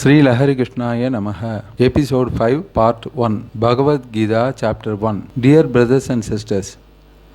Shri Lahari Krishnaya Namaha. Episode 5, Part 1. Bhagavad Gita, Chapter 1. Dear brothers and sisters,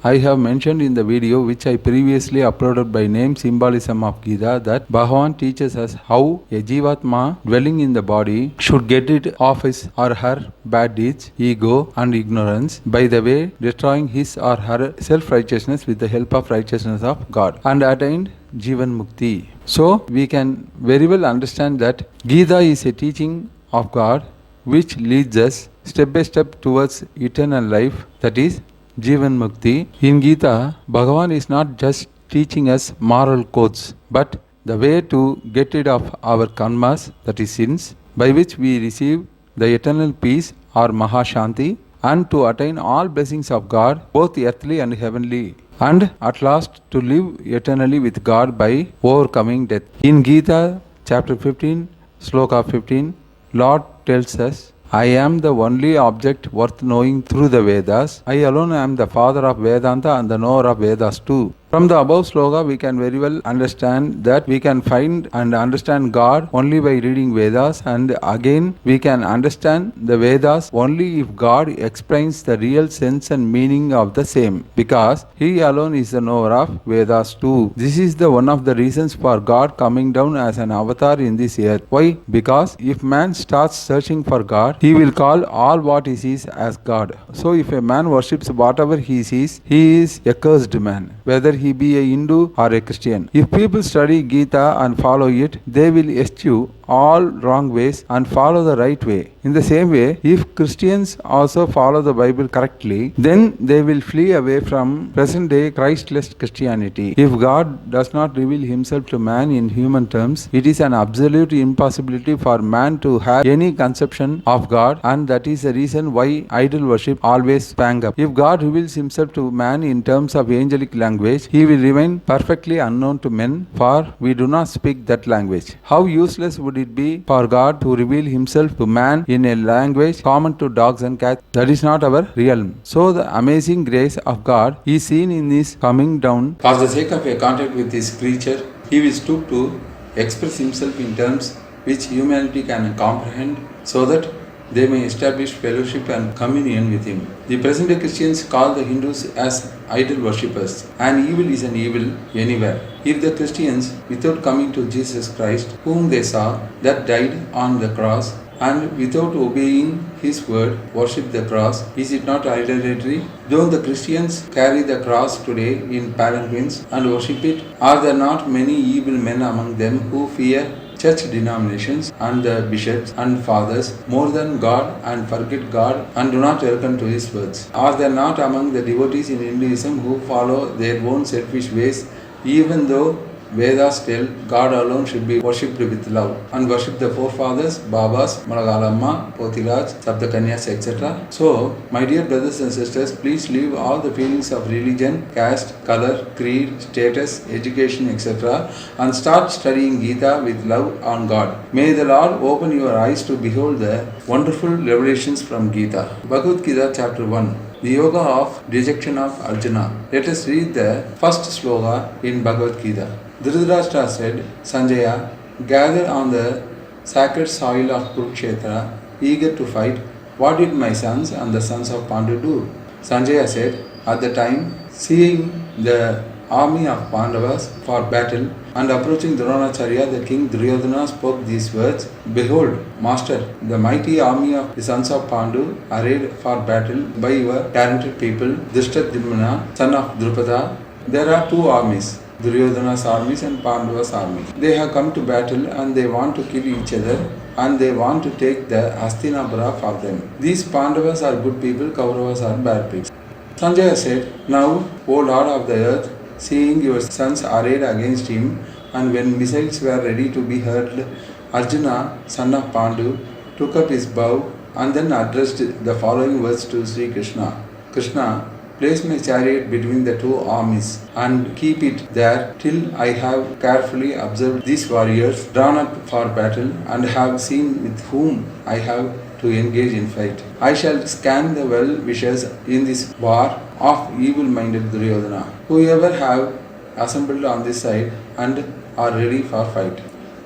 I have mentioned in the video which I previously uploaded by name Symbolism of Gita that Bhagavan teaches us how a Jivatma dwelling in the body should get rid of his or her bad deeds, ego and ignorance by the way destroying his or her self-righteousness with the help of righteousness of God and attained Jivan Mukti. So we can very well understand that Gita is a teaching of God which leads us step by step towards eternal life, that is Jivan Mukti. In Gita, Bhagavan is not just teaching us moral codes, but the way to get rid of our karmas, that is sins, by which we receive the eternal peace or Mahashanti, and to attain all blessings of God, both earthly and heavenly, and at last to live eternally with God by overcoming death. In Gita, chapter 15, sloka 15, Lord tells us, I am the only object worth knowing through the Vedas. I alone am the father of Vedanta and the knower of Vedas too. From the above sloka, we can very well understand that we can find and understand God only by reading Vedas, and again we can understand the Vedas only if God explains the real sense and meaning of the same, because He alone is the knower of Vedas too. This is the one of the reasons for God coming down as an avatar in this earth. Why? Because if man starts searching for God, he will call all what he sees as God. So if a man worships whatever he sees, he is a cursed man, whether he be a Hindu or a Christian. If people study Gita and follow it, they will eschew all wrong ways and follow the right way. In the same way, if Christians also follow the Bible correctly, then they will flee away from present day Christless Christianity. If God does not reveal himself to man in human terms, it is an absolute impossibility for man to have any conception of God, and that is the reason why idol worship always sprang up. If God reveals himself to man in terms of angelic language, he will remain perfectly unknown to men, for we do not speak that language. How useless would it be for God to reveal himself to man in a language common to dogs and cats? That is not our realm. So the amazing grace of God is seen in his coming down. For the sake of a contact with his creature, he will stoop to express himself in terms which humanity can comprehend, so that they may establish fellowship and communion with him. The present day Christians call the Hindus as idol worshippers, and evil is an evil anywhere. If the Christians, without coming to Jesus Christ, whom they saw, that died on the cross, and without obeying his word, worship the cross, is it not idolatry? Don't the Christians carry the cross today in palanquins and worship it? Are there not many evil men among them who fear church denominations and the bishops and fathers more than God and forget God and do not hearken to his words? Are there not among the devotees in Hinduism who follow their own selfish ways, even though Vedas tell God alone should be worshipped with love, and worship the forefathers, Babas, Malagalamma, Pothiraj, Saptakanyas, etc.? So, my dear brothers and sisters, please leave all the feelings of religion, caste, color, creed, status, education, etc. and start studying Gita with love on God. May the Lord open your eyes to behold the wonderful revelations from Gita. Bhagavad Gita, Chapter 1. The Yoga of Dejection of Arjuna. Let us read the first sloka in Bhagavad Gita. Dhritarashtra said, Sanjaya, gather on the sacred soil of Kurukshetra, eager to fight. What did my sons and the sons of Pandu do? Sanjaya said, at the time, seeing the army of Pandavas for battle and approaching Dronacharya, the king Duryodhana spoke these words, Behold, Master, the mighty army of the sons of Pandu arrayed for battle by your talented people, Drishtadyumna, son of Drupada. There are two armies, Duryodhana's armies and Pandava's army. They have come to battle and they want to kill each other, and they want to take the Hastinapura for them. These Pandavas are good people, Kauravas are bad people. Sanjaya said, Now, O Lord of the earth, seeing your sons arrayed against him, and when missiles were ready to be hurled, Arjuna, son of Pandu, took up his bow and then addressed the following words to Sri Krishna. Krishna, place my chariot between the two armies and keep it there till I have carefully observed these warriors drawn up for battle and have seen with whom I have to engage in fight. I shall scan the well-wishers in this war of evil-minded Duryodhana, whoever have assembled on this side and are ready for fight.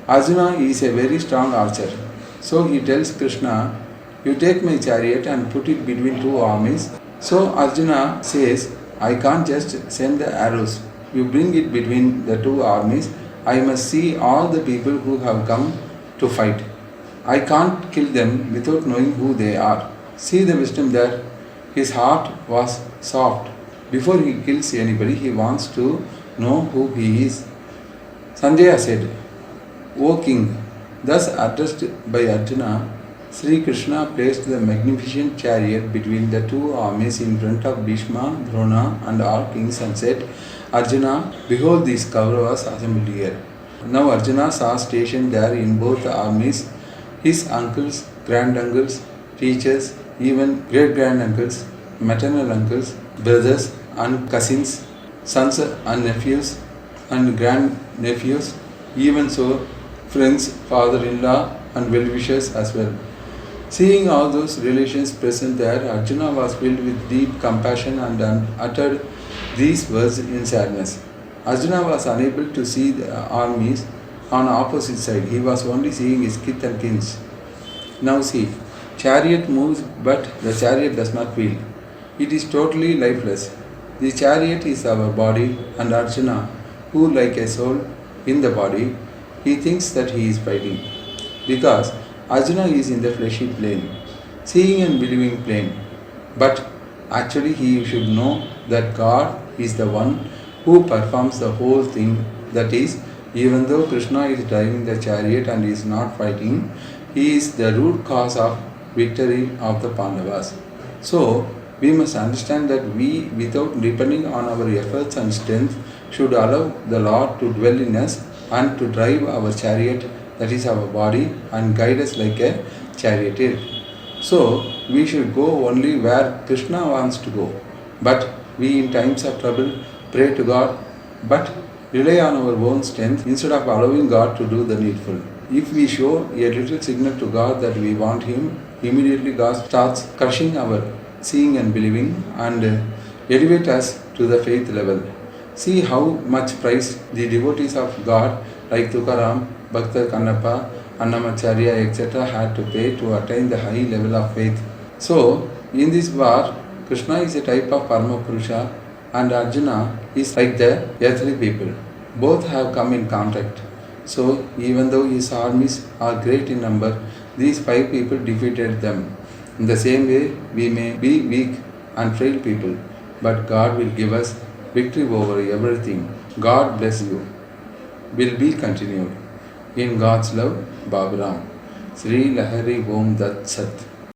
Arjuna is a very strong archer. So he tells Krishna, you take my chariot and put it between two armies. So Arjuna says, I can't just send the arrows. You bring it between the two armies. I must see all the people who have come to fight. I can't kill them without knowing who they are. See the wisdom there. His heart was soft. Before he kills anybody, he wants to know who he is. Sanjaya said, O king, thus addressed by Arjuna, Sri Krishna placed the magnificent chariot between the two armies in front of Bhishma, Drona and all kings and said, Arjuna, behold these Kauravas assembled here. Now Arjuna saw stationed there in both the armies his uncles, granduncles, teachers, even great-granduncles, maternal uncles, brothers and cousins, sons and nephews and grandnephews, even so friends, father-in-law and well-wishers as well. Seeing all those relations present there, Arjuna was filled with deep compassion and uttered these words in sadness. Arjuna was unable to see the armies on opposite side. He was only seeing his kith and kins. Now see, chariot moves but the chariot does not wheel. It is totally lifeless. The chariot is our body and Arjuna, who like a soul in the body, he thinks that he is fighting. Because Arjuna is in the fleshy plane, seeing and believing plane. But actually he should know that God is the one who performs the whole thing. That is, even though Krishna is driving the chariot and is not fighting, he is the root cause of victory of the Pandavas. So, we must understand that we, without depending on our efforts and strength, should allow the Lord to dwell in us and to drive our chariot, that is our body, and guide us like a charioteer. So, we should go only where Krishna wants to go. But we in times of trouble pray to God, but rely on our own strength instead of allowing God to do the needful. If we show a little signal to God that we want Him, immediately God starts crushing our seeing and believing and elevate us to the faith level. See how much price the devotees of God like Tukaram, Bhakta Kannappa, Annamacharya, etc. had to pay to attain the high level of faith. So, in this war, Krishna is a type of Parama Purusha and Arjuna is like the earthly people. Both have come in contact. So, even though his armies are great in number, these 5 people defeated them. In the same way, we may be weak and frail people, but God will give us victory over everything. God bless you. Will be continued. In God's love, Babu Ram. Shri Lahari Omtatsat.